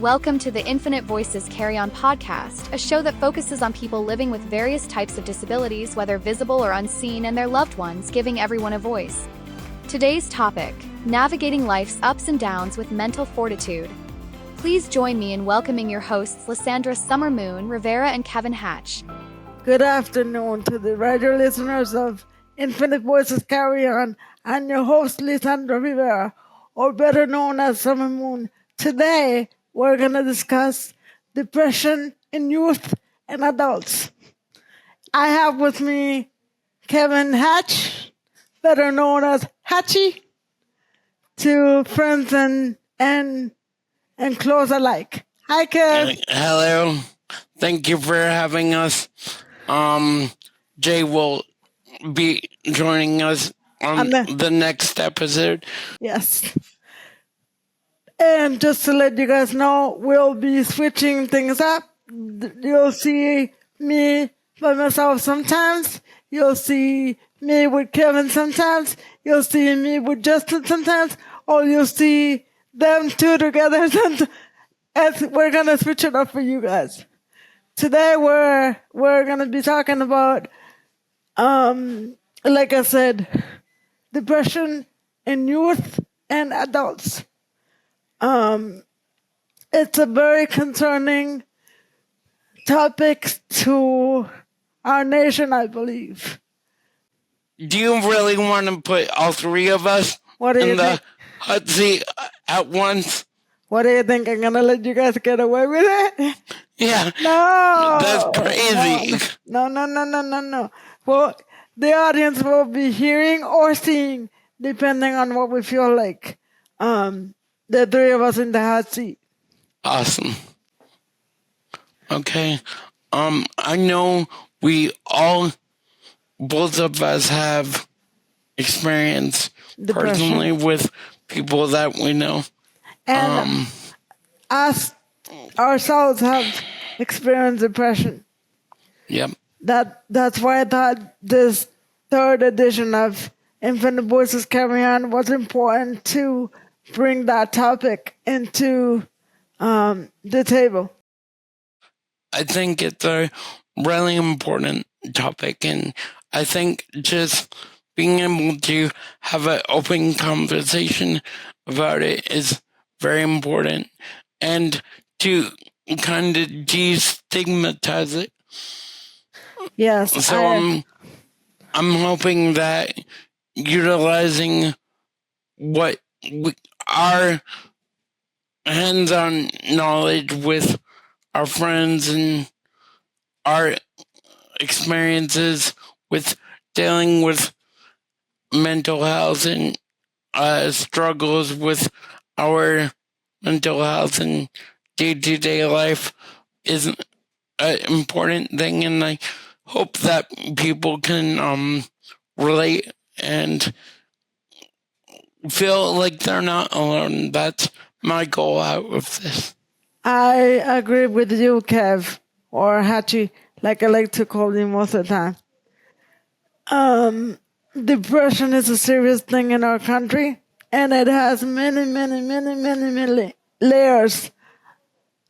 Welcome to the Infinite Voices Carry On podcast, a show that focuses on people living with various types of disabilities, whether visible or unseen, and their loved ones, giving everyone a voice. Today's topic: navigating life's ups and downs with mental fortitude. Please join me in welcoming your hosts, Lisandra Summer Moon, Rivera, and Kevin Hatch. Good afternoon to the radio listeners of Infinite Voices Carry On. I'm your host, Lisandra Rivera, or better known as Summer Moon. Today, we're going to discuss depression in youth and adults. I have with me Kevin Hatch, better known as Hatchy, to friends and close alike. Hi, Kev. Hello. Thank you for having us. Jay will be joining us on the next episode. Yes. And just to let you guys know, we'll be switching things up. You'll see me by myself sometimes. You'll see me with Kevin sometimes. You'll see me with Justin sometimes. Or you'll see them two together sometimes. As we're going to switch it up for you guys. Today we're going to be talking about, like I said, depression in youth and adults. It's a very concerning topic to our nation, I believe. Do you really want to put all three of us in the hot seat at once? What do you think? I'm going to let you guys get away with it? Yeah. No. That's crazy. No. Well, the audience will be hearing or seeing, depending on what we feel like. The three of us in the hot seat. Awesome. Okay. I know both of us have experience personally with people that we know. And us ourselves have experienced depression. Yep. That's why I thought this third edition of Infinite Voices Carry On was important to bring that topic into the table. I think it's a really important topic, and I think just being able to have an open conversation about it is very important, and to kind of destigmatize it. Yes. So I'm hoping that utilizing what our hands-on knowledge with our friends and our experiences with dealing with mental health and struggles with our mental health and day-to-day life is an important thing, and I hope that people can relate and feel like they're not alone. That's my goal out of this. I agree with you, Kev, or Hatchy, like I like to call him most of the time. Depression is a serious thing in our country, and it has many layers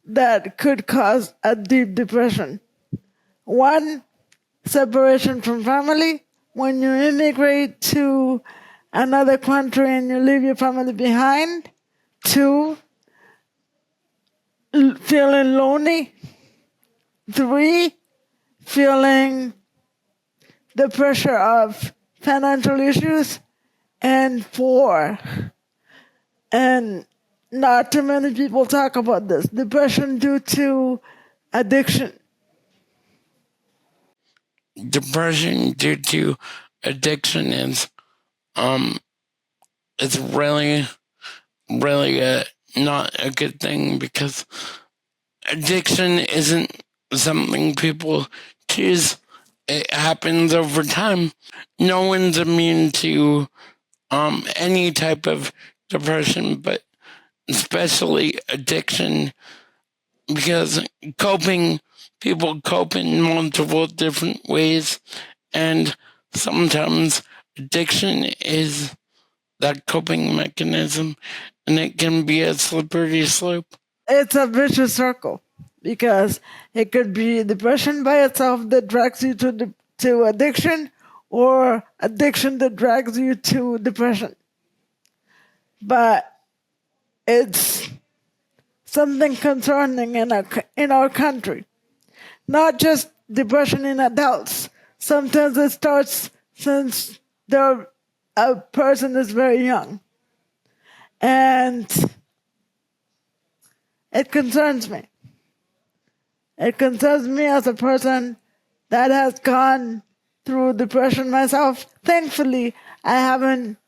that could cause a deep depression. One, separation from family. When you immigrate to another country and you leave your family behind. Two, feeling lonely. Three, feeling the pressure of financial issues. And four, and not too many people talk about this, depression due to addiction. Depression due to addiction is it's really not a good thing, because addiction isn't something people choose. It happens over time. No one's immune to any type of depression, but especially addiction, because people cope in multiple different ways, and sometimes addiction is that coping mechanism, and it can be a slippery slope. it's a vicious circle because it could be depression by itself that drags you to addiction, or addiction that drags you to depression. But it's something concerning in our country. Not just depression in adults. Sometimes it starts since a person is very young. And it concerns me. It concerns me as a person that has gone through depression myself. Thankfully, I haven't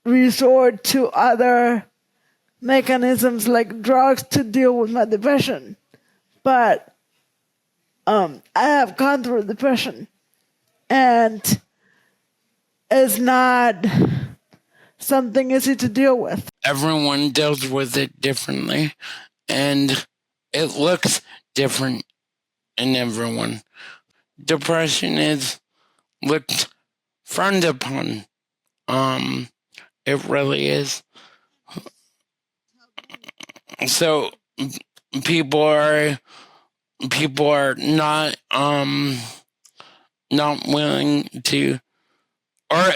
resorted to other mechanisms like drugs to deal with my depression. But I have gone through depression, and it's not something easy to deal with. Everyone deals with it differently, and it looks different in everyone. Depression is looked frowned upon. It really is. So people are not willing to, or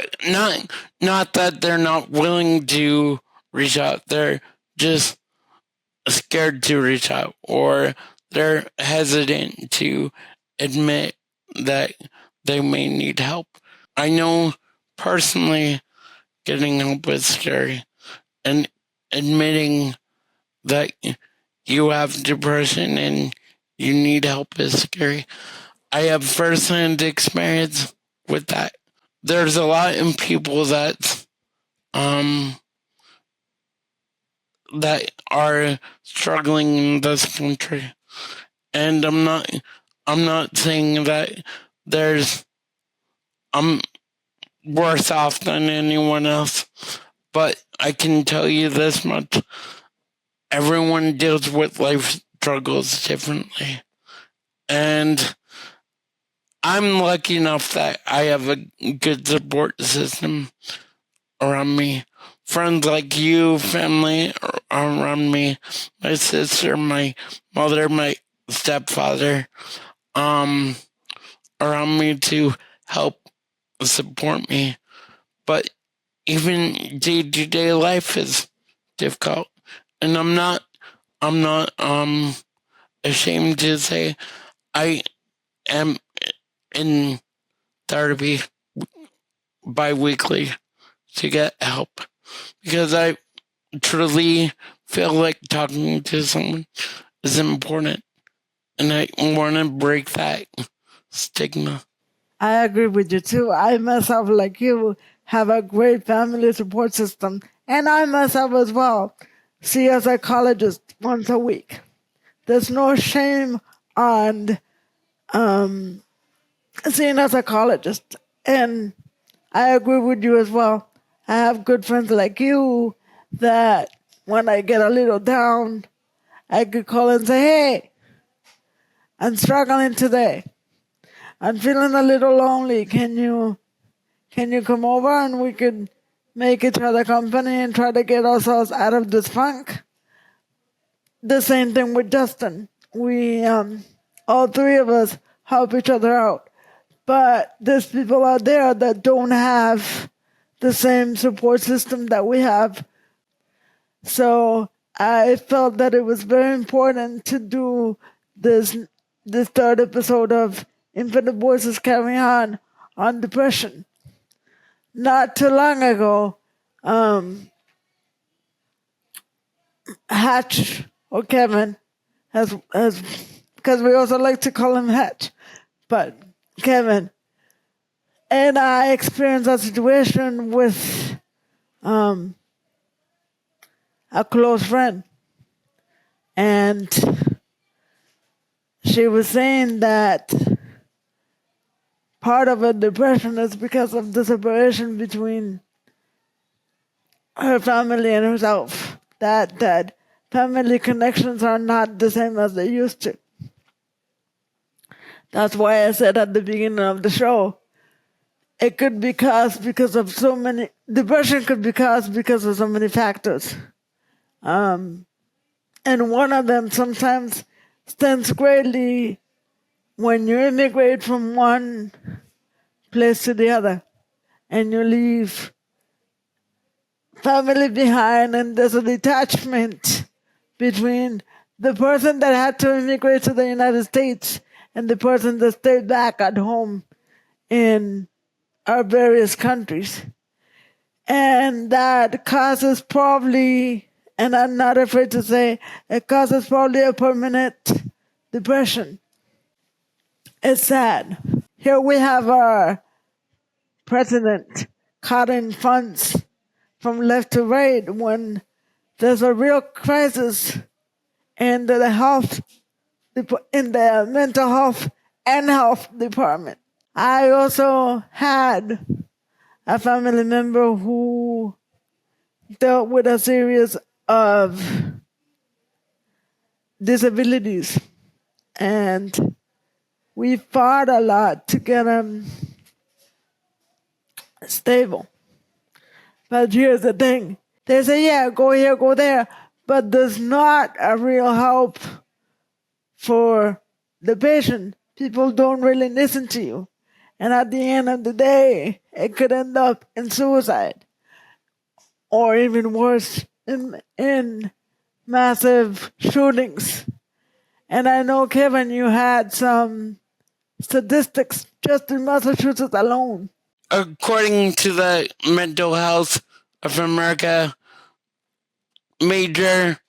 not that they're not willing to reach out. They're just scared to reach out, or they're hesitant to admit that they may need help. I know personally getting help is scary, and admitting that you have depression and you need help is scary. I have firsthand experience with that. There's a lot of people that are struggling in this country, and I'm not saying that I'm worse off than anyone else, but I can tell you this much: everyone deals with life struggles differently, and I'm lucky enough that I have a good support system around me. Friends like you, family around me, my sister, my mother, my stepfather, around me to help support me. But even day-to-day life is difficult, and I'm not ashamed to say I am in therapy bi-weekly to get help, because I truly feel like talking to someone is important, and I want to break that stigma. I agree with you too. I myself, like you, have a great family support system, and I myself as well see a psychologist once a week. There's no shame on seeing a psychologist, and I agree with you as well. I have good friends like you that when I get a little down, I could call and say, "Hey, I'm struggling today. I'm feeling a little lonely. Can you come over and we could make each other company and try to get ourselves out of this funk?" The same thing with Justin. We all three of us help each other out. But there's people out there that don't have the same support system that we have. So I felt that it was very important to do this third episode of Infinite Voices Carry On depression. Not too long ago, Hatch, or Kevin, has because we also like to call him Hatch, but Kevin and I experienced a situation with a close friend, and she was saying that part of her depression is because of the separation between her family and herself. That family connections are not the same as they used to. That's why I said at the beginning of the show, it could be caused because of so many. Depression could be caused because of so many factors. And one of them sometimes stands greatly when you immigrate from one place to the other and you leave family behind, and there's a detachment between the person that had to immigrate to the United States and the person that stayed back at home in our various countries. And that causes probably, and I'm not afraid to say, it causes probably a permanent depression. It's sad. Here we have our president cutting funds from left to right when there's a real crisis in the mental health and health department. I also had a family member who dealt with a series of disabilities, and we fought a lot to get him stable. But here's the thing. They say, yeah, go here, go there, but there's not a real help for the patient. People don't really listen to you. And at the end of the day, it could end up in suicide. Or even worse, in massive shootings. And I know, Kevin, you had some statistics just in Massachusetts alone. According to the Mental Health of America, major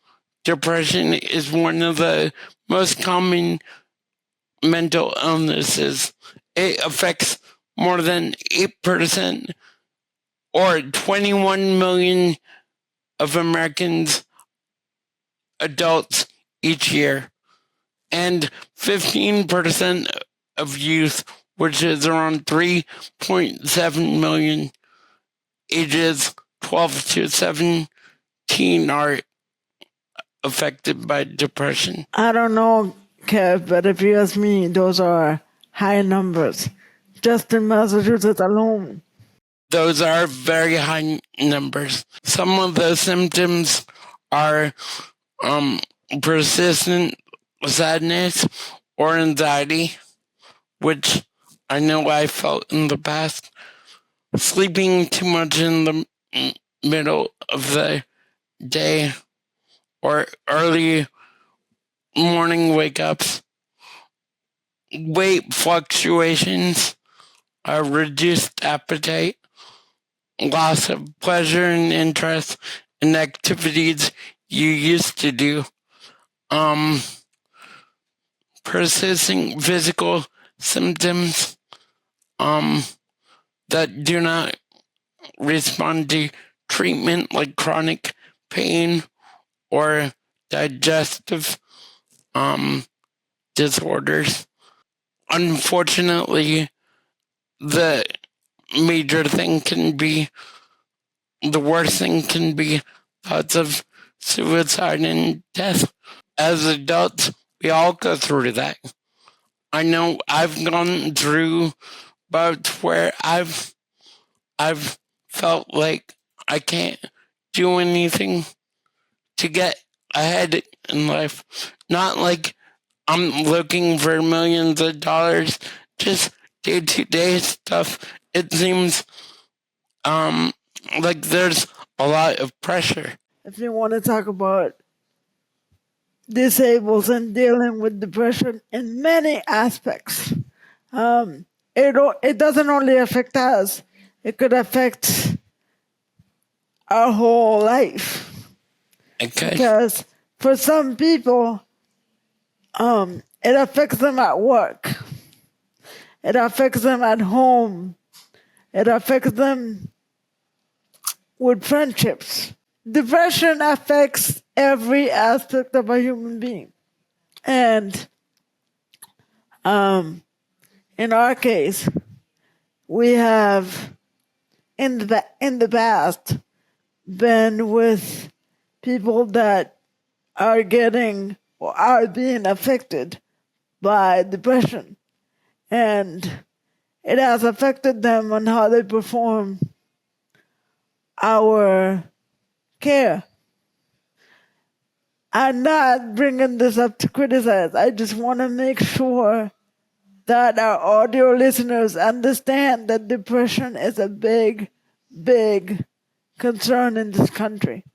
depression is one of the most common mental illnesses. It affects more than 8% or 21 million of Americans adults each year, and 15% of youth, which is around 3.7 million, ages 12 to 17 are affected by depression. I don't know, Kev, but if you ask me, those are high numbers. Just in Massachusetts alone. Those are very high numbers. Some of the symptoms are persistent sadness or anxiety, which I know I felt in the past. Sleeping too much in the middle of the day or early morning wake-ups. Weight fluctuations, reduced appetite, loss of pleasure and interest in activities you used to do. Persisting physical symptoms that do not respond to treatment, like chronic pain or digestive disorders. Unfortunately, the worst thing can be thoughts of suicide and death. As adults, we all go through that. I know I've gone through bouts where I've felt like I can't do anything to get ahead in life. Not like I'm looking for millions of dollars, just day-to-day stuff. It seems like there's a lot of pressure. If you want to talk about disabled and dealing with depression in many aspects, it doesn't only affect us. It could affect our whole life. Okay. Because for some people, it affects them at work. It affects them at home. It affects them with friendships. Depression affects every aspect of a human being. And in our case, we have in the past been with people that are getting or are being affected by depression. And it has affected them on how they perform our care. I'm not bringing this up to criticize. I just want to make sure that our audio listeners understand that depression is a big, big concern in this country.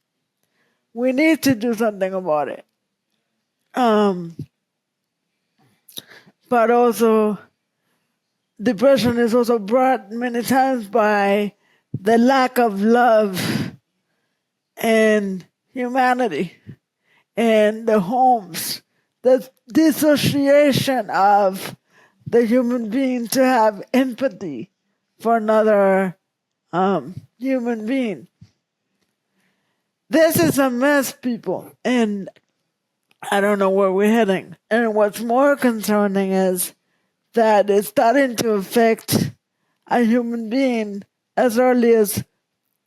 We need to do something about it. But also, depression is also brought many times by the lack of love and humanity in the homes, the dissociation of the human being to have empathy for another human being. This is a mess, people, and I don't know where we're heading. And what's more concerning is that it's starting to affect a human being as early as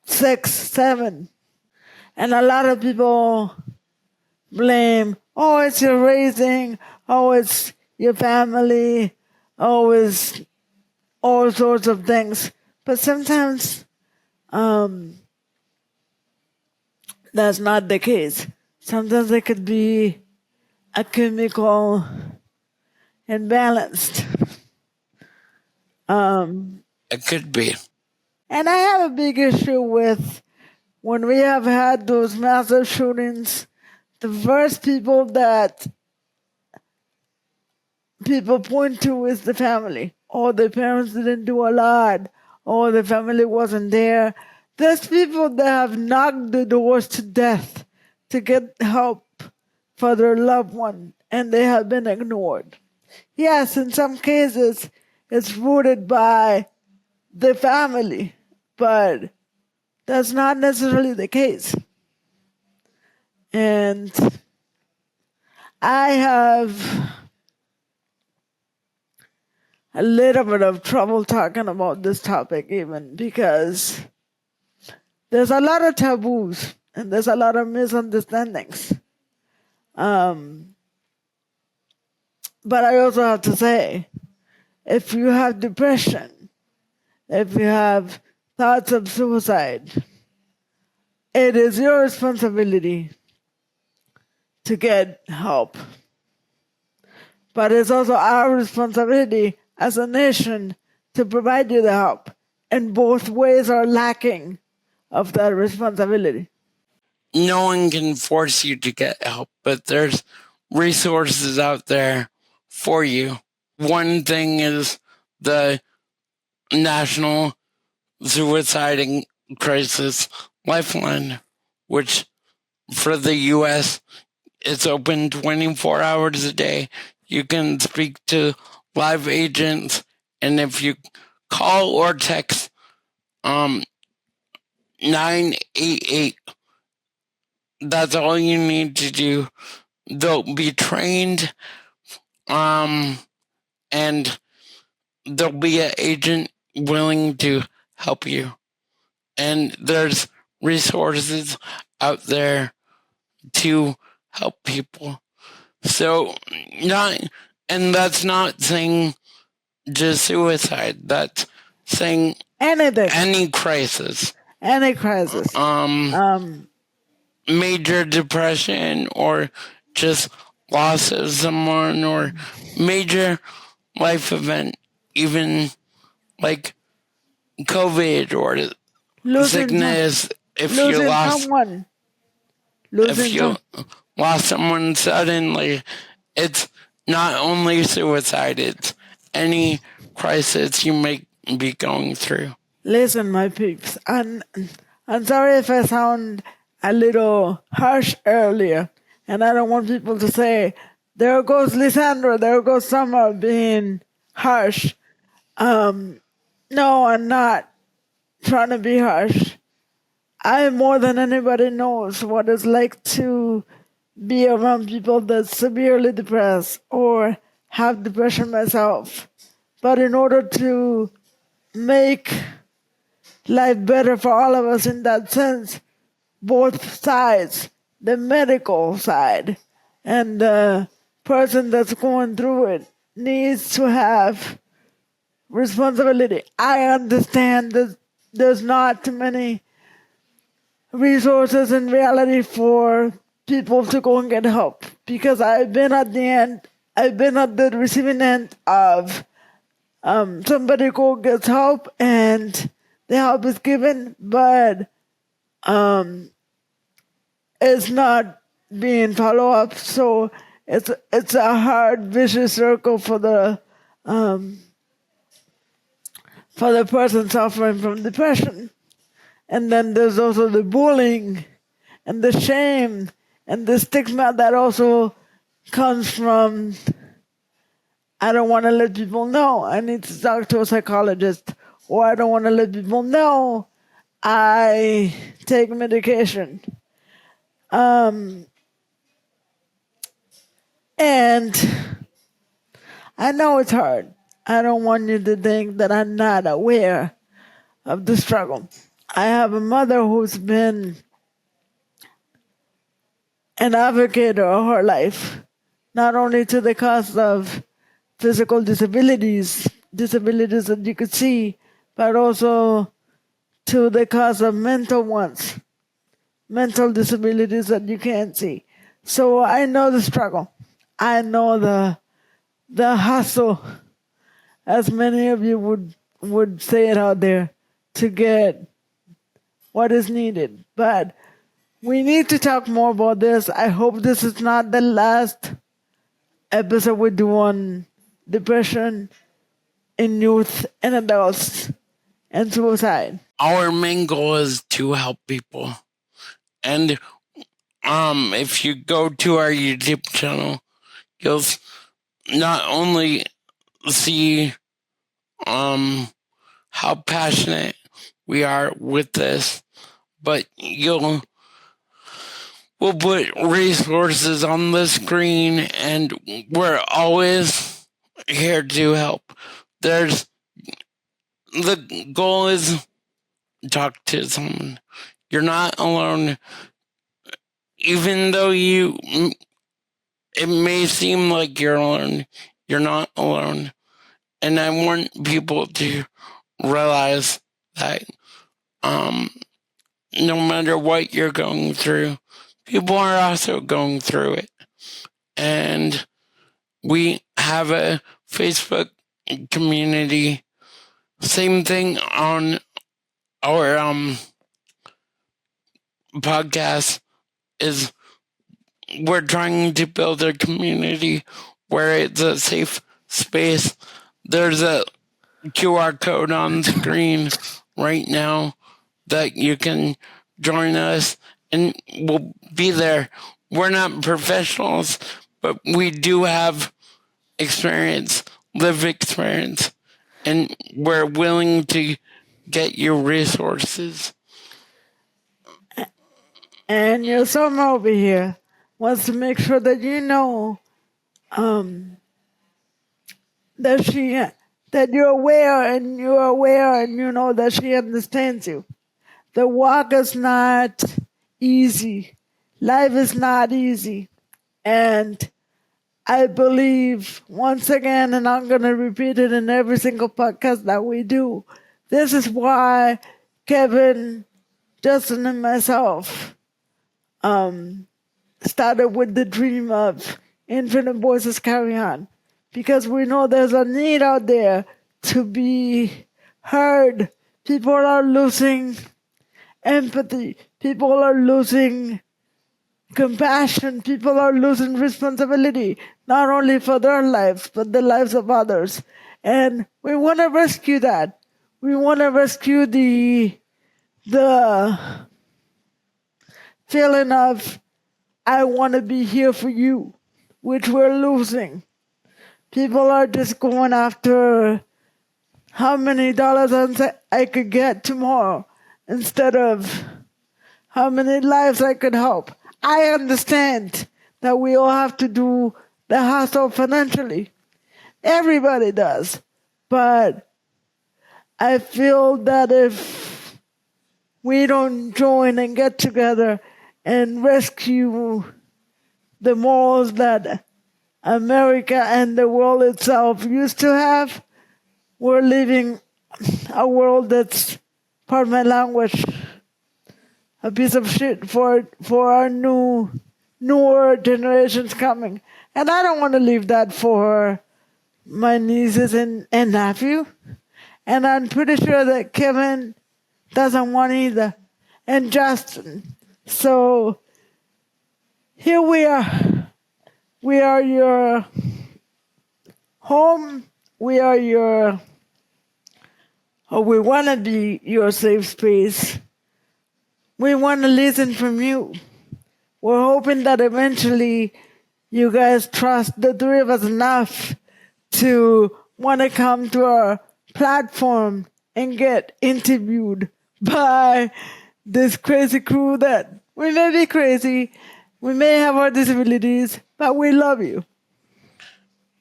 6, 7. And a lot of people blame, oh, it's your raising, oh, it's your family, oh, it's all sorts of things. But sometimes that's not the case. Sometimes it could be a chemical imbalanced. It could be. And I have a big issue with when we have had those massive shootings, the first people that people point to is the family. Oh, the parents didn't do a lot. Oh, the family wasn't there. There's people that have knocked the doors to death to get help for their loved one, and they have been ignored. Yes, in some cases, it's rooted by the family, but that's not necessarily the case. And I have a little bit of trouble talking about this topic even because there's a lot of taboos and there's a lot of misunderstandings. But I also have to say, if you have depression, if you have thoughts of suicide, it is your responsibility to get help. But it's also our responsibility as a nation to provide you the help. And both ways are lacking of that responsibility. No one can force you to get help, but there's resources out there for you. One thing is the National Suicide and Crisis Lifeline, which for the U.S. it's open 24 hours a day. You can speak to live agents, and if you call or text 988, that's all you need to do. They'll be trained, and there'll be an agent willing to help you. And there's resources out there to help people. So, that's not saying just suicide. That's saying Anything. any crisis. Any crisis. Major depression or just loss of someone or major life event, even like COVID or sickness. If you lost someone suddenly, it's not only suicide, it's any crisis you may be going through. Listen, my peeps, I'm sorry if I sound a little harsh earlier, and I don't want people to say, there goes Lisandra, there goes Summer being harsh. No, I'm not trying to be harsh. I more than anybody knows what it's like to be around people that's severely depressed or have depression myself. But in order to make life better for all of us in that sense, both sides, the medical side and the person that's going through it, needs to have responsibility. I understand that there's not too many resources in reality for people to go and get help, because I've been at the receiving end of somebody go gets help and the help is given, but it's not being followed up. So it's a hard vicious circle for the person suffering from depression. And then there's also the bullying and the shame and the stigma that also comes from, I don't want to let people know I need to talk to a psychologist, or I don't want to let people know I take medication. And I know it's hard. I don't want you to think that I'm not aware of the struggle. I have a mother who's been an advocate all her life, not only to the cause of physical disabilities that you could see, but also to the cause of mental ones, mental disabilities that you can't see. So I know the struggle. I know the hustle, as many of you would say it out there, to get what is needed. But we need to talk more about this. I hope this is not the last episode we do on depression in youth and adults and suicide. Our main goal is to help people. And if you go to our YouTube channel, you'll not only see how passionate we are with this, but we'll put resources on the screen, and we're always here to help. The goal is talk to someone. You're not alone. Even though it may seem like you're alone, you're not alone. And I want people to realize that no matter what you're going through, people are also going through it. And we have a Facebook community. Same thing on our podcast is we're trying to build a community where it's a safe space. There's a QR code on screen right now that you can join us, and we'll be there. We're not professionals, but we do have lived experience, and we're willing to get you resources. And your son over here wants to make sure that you know that you're aware and you know that she understands you. The walk is not easy. Life is not easy. And I believe, once again, and I'm going to repeat it in every single podcast that we do, this is why Kevin, Justin, and myself started with the dream of Infinite Voices Carry On, because we know there's a need out there to be heard. People are losing empathy. People are losing compassion. People are losing responsibility, not only for their lives, but the lives of others. And we want to rescue that. We want to rescue the feeling of, I want to be here for you, which we're losing. People are just going after how many dollars I could get tomorrow instead of how many lives I could help. I understand that we all have to do the hustle financially. Everybody does. But I feel that if we don't join and get together and rescue the morals that America and the world itself used to have, we're living a world that's, pardon my language, a piece of shit for our new newer generations coming. And I don't want to leave that for my nieces and nephew. And I'm pretty sure that Kevin doesn't want either. And Justin. So here we are. We are your home. We are your, or we want to be your safe space. We want to listen from you. We're hoping that eventually you guys trust the three of us enough to want to come to our platform and get interviewed by this crazy crew that we may be crazy, we may have our disabilities, but we love you.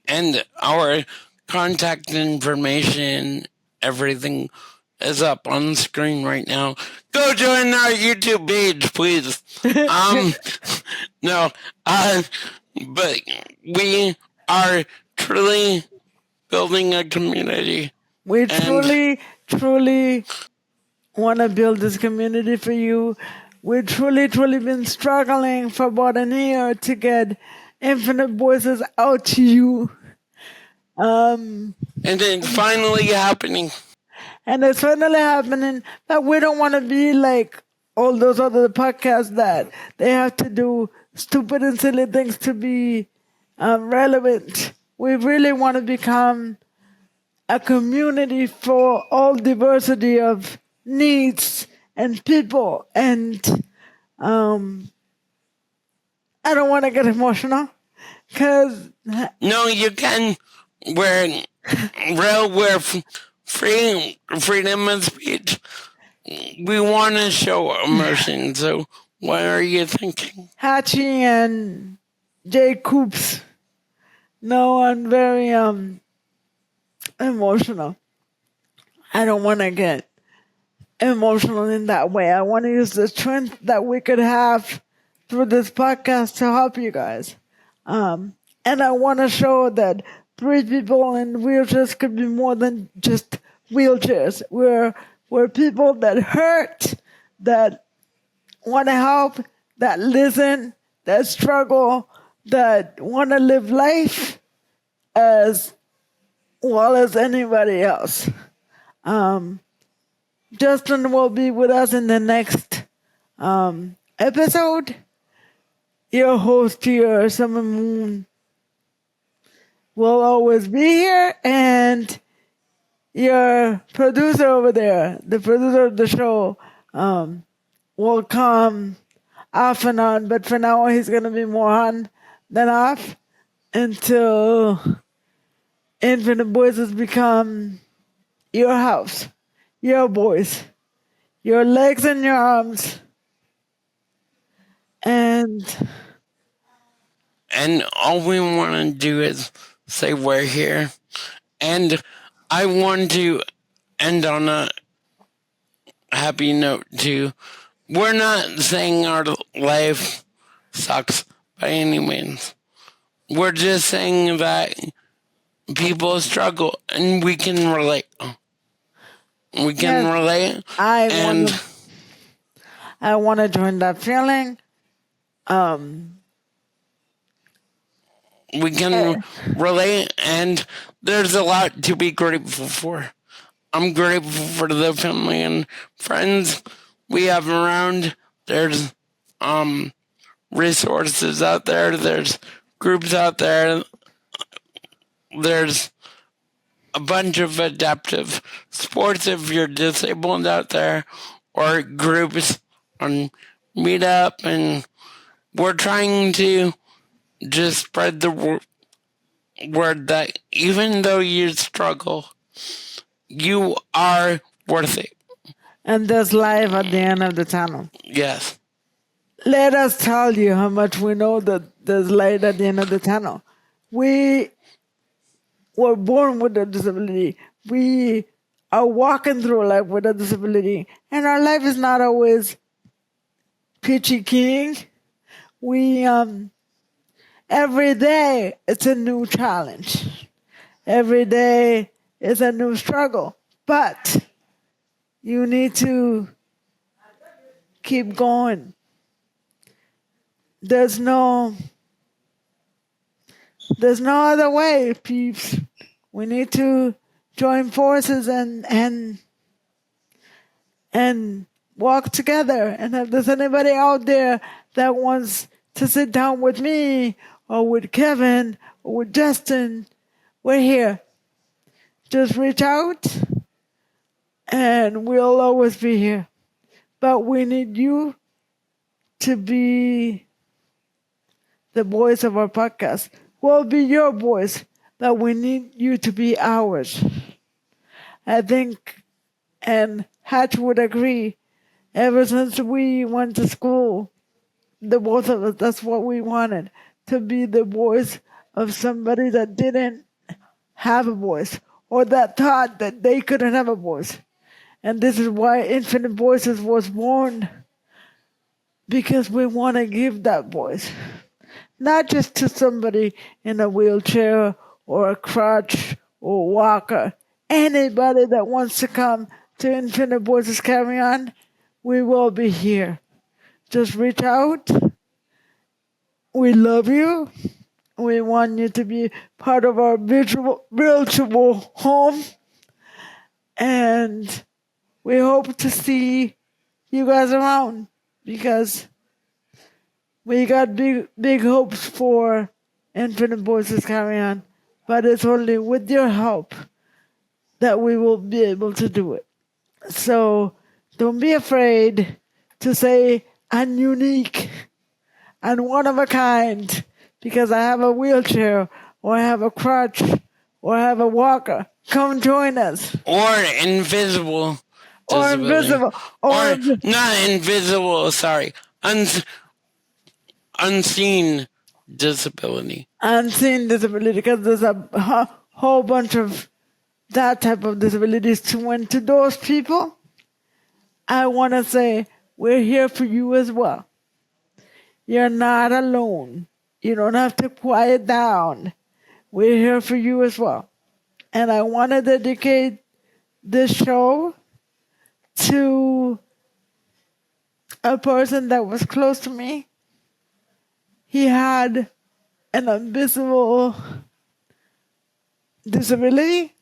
And our contact information, everything is up on the screen right now. Go join our YouTube page, please. No, but we are truly building a community. We truly want to build this community for you. We've truly been struggling for about a year to get Infinite Voices out to you. And it's finally happening. And it's finally happening, but we don't want to be like all those other podcasts that they have to do stupid and silly things to be relevant. We really want to become a community for all diversity of needs and people. And I don't want to get emotional because... No, you can. We're freedom of speech. We want to show emotion, so what are you thinking? Hatchy and Jay Coops. No, I'm very emotional. I don't want to get emotional in that way. I want to use the strength that we could have through this podcast to help you guys. And I want to show that 3 people in wheelchairs could be more than just wheelchairs. We're people that hurt, that want to help, that listen, that struggle, that want to live life as well as anybody else. Justin will be with us in the next episode. Your host here, Summer Moon, will always be here, and your producer over there, the producer of the show, will come off and on, but for now he's going to be more on than off until Infinite Voices become your house, your voice, your legs and your arms. And all we want to do is say we're here. And I want to end on a happy note too. We're not saying our life sucks by any means. We're just saying that people struggle and we can relate. We can relate. I want to join that feeling. We can relate, and there's a lot to be grateful for. I'm grateful for the family and friends we have around. There's resources out there. There's groups out there. There's a bunch of adaptive sports if you're disabled out there, or groups on Meetup, and we're trying to just spread the word that even though you struggle, you are worth it. And there's light at the end of the tunnel. Yes. Let us tell you how much we know that there's light at the end of the tunnel. We were born with a disability. We are walking through life with a disability. And our life is not always peachy keen. We, every day it's a new challenge. Every day is a new struggle. But you need to keep going. there's no other way, peeps. We need to join forces and walk together. And if there's anybody out there that wants to sit down with me or with Kevin or with Justin, we're here. Just reach out and we'll always be here. But we need you to be the voice of our podcast. We'll be your voice, but we need you to be ours. I think, and Hatch would agree, ever since we went to school, the both of us, that's what we wanted, to be the voice of somebody that didn't have a voice or that thought that they couldn't have a voice. And this is why Infinite Voices was born, because we want to give that voice, not just to somebody in a wheelchair or a crutch or a walker. Anybody that wants to come to Infinite Voices Carry On, we will be here. Just reach out. We love you. We want you to be part of our virtual home. And we hope to see you guys around, because we got big hopes for Infinite Voices Carry On. But it's only with your help that we will be able to do it. So don't be afraid to say, I'm unique and one of a kind because I have a wheelchair or I have a crutch or I have a walker. Come join us. Or invisible. Or invisible. Or not invisible, sorry. Unseen disability. Unseen disability, because there's a whole bunch of that type of disabilities too. And to those people, I want to say, we're here for you as well. You're not alone. You don't have to quiet down. We're here for you as well. And I want to dedicate this show to a person that was close to me. He had an invisible disability,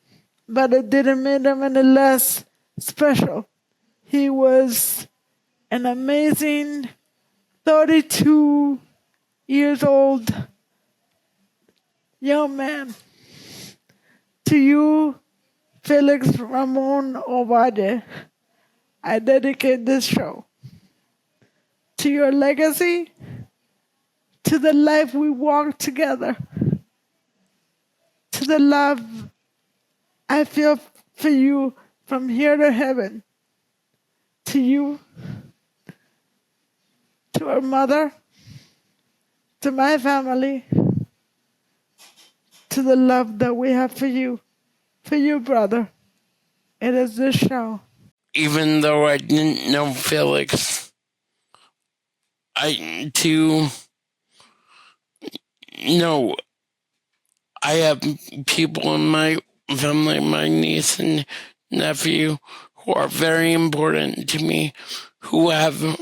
but it didn't make him any less special. He was an amazing 32 years old young man. To you, Felix Ramon Obade, I dedicate this show to your legacy, to the life we walked together, to the love I feel for you from here to heaven, to you, to our mother, to my family, to the love that we have for you, brother. It is this show. Even though I didn't know Felix, I have people in my family, my niece and nephew, who are very important to me, who have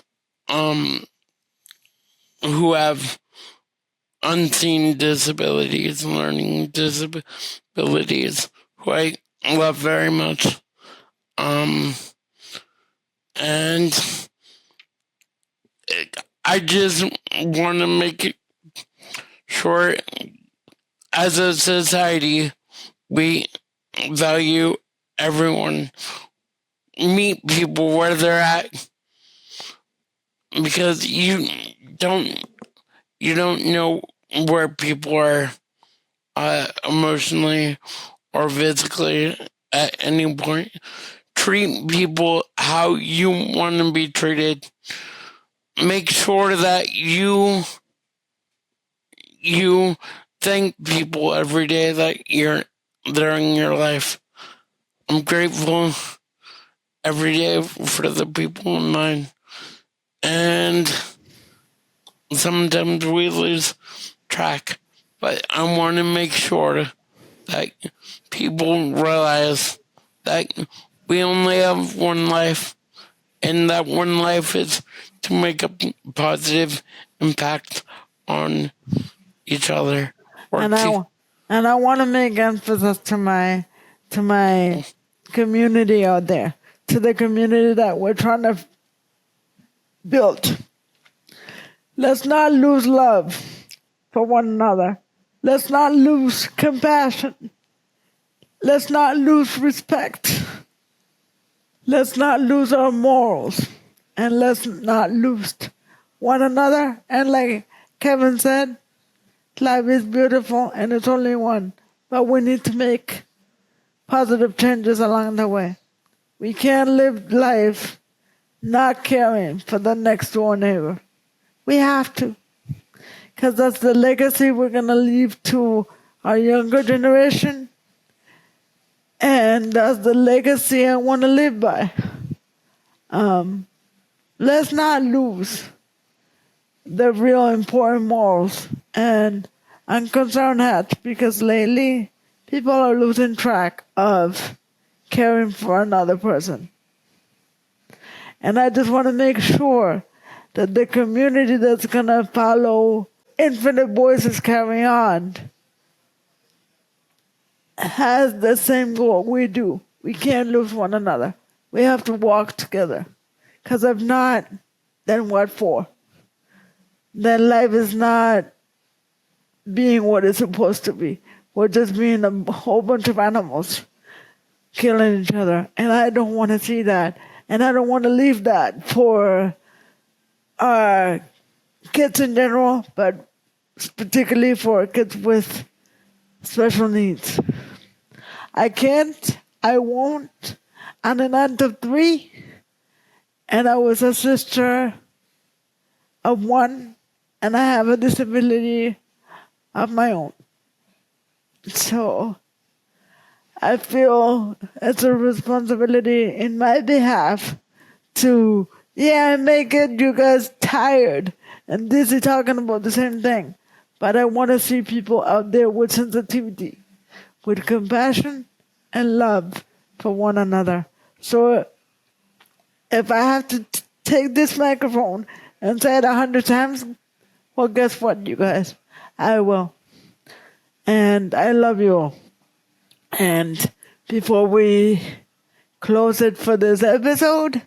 unseen disabilities, learning disabilities, who I love very much. And I just want to make it sure, as a society, we value everyone, meet people where they're at, because you don't know where people are emotionally or physically at any point. Treat people how you want to be treated. Make sure that you thank people every day that they're in your life. I'm grateful every day for the people in mine. And sometimes we lose track. But I want to make sure that people realize that we only have one life, and that one life is to make a positive impact on each other. And I want to make emphasis to my community out there, to the community that we're trying to build. Let's not lose love for one another. Let's not lose compassion. Let's not lose respect. Let's not lose our morals. And let's not lose one another. And like Kevin said, life is beautiful and it's only one. But we need to make positive changes along the way. We can't live life not caring for the next door neighbor. We have to. Because that's the legacy we're going to leave to our younger generation. And that's the legacy I want to live by. Let's not lose the real important morals. And I'm concerned, Hatch, because lately people are losing track of caring for another person. And I just want to make sure that the community that's going to follow Infinite Voices Carry On has the same goal we do. We can't lose one another. We have to walk together. Because if not, then what for? Then life is not being what it's supposed to be. We're just being a whole bunch of animals killing each other. And I don't want to see that. And I don't want to leave that for our kids in general, but particularly for kids with special needs. I can't, I won't. I'm an aunt of 3, and I was a sister of 1, and I have a disability of my own. So I feel it's a responsibility in my behalf to, I may get you guys tired and dizzy talking about the same thing, but I want to see people out there with sensitivity, with compassion and love for one another. So if I have to take this microphone and say it 100 times, well, guess what, you guys? I will. And I love you all. And before we close it for this episode,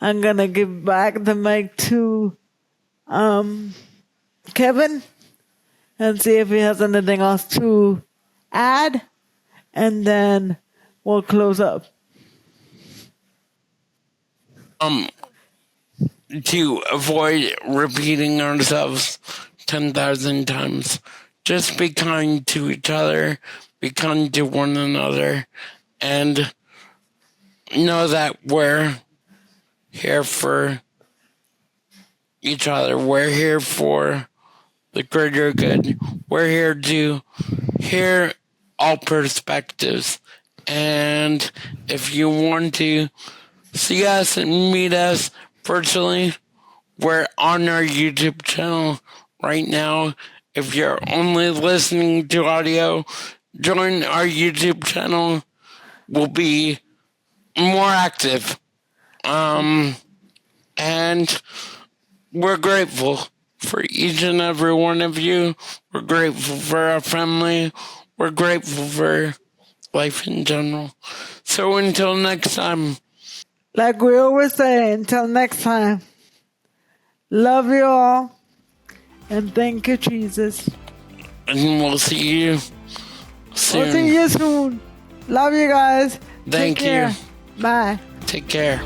I'm going to give back the mic to Kevin and see if he has anything else to add, and then we'll close up. To avoid repeating ourselves 10,000 times, just be kind to each other, be kind to one another, and know that we're here for each other. We're here for the greater good. We're here to hear all perspectives. And if you want to see us and meet us virtually, we're on our YouTube channel right now. If you're only listening to audio, join our YouTube channel. We'll be more active. And we're grateful for each and every one of you. We're grateful for our family. We're grateful for life in general. So until next time. Like we always say, until next time. Love you all. And thank you, Jesus. And we'll see you soon. We'll see you soon. Love you guys. Thank you. Bye. Take care.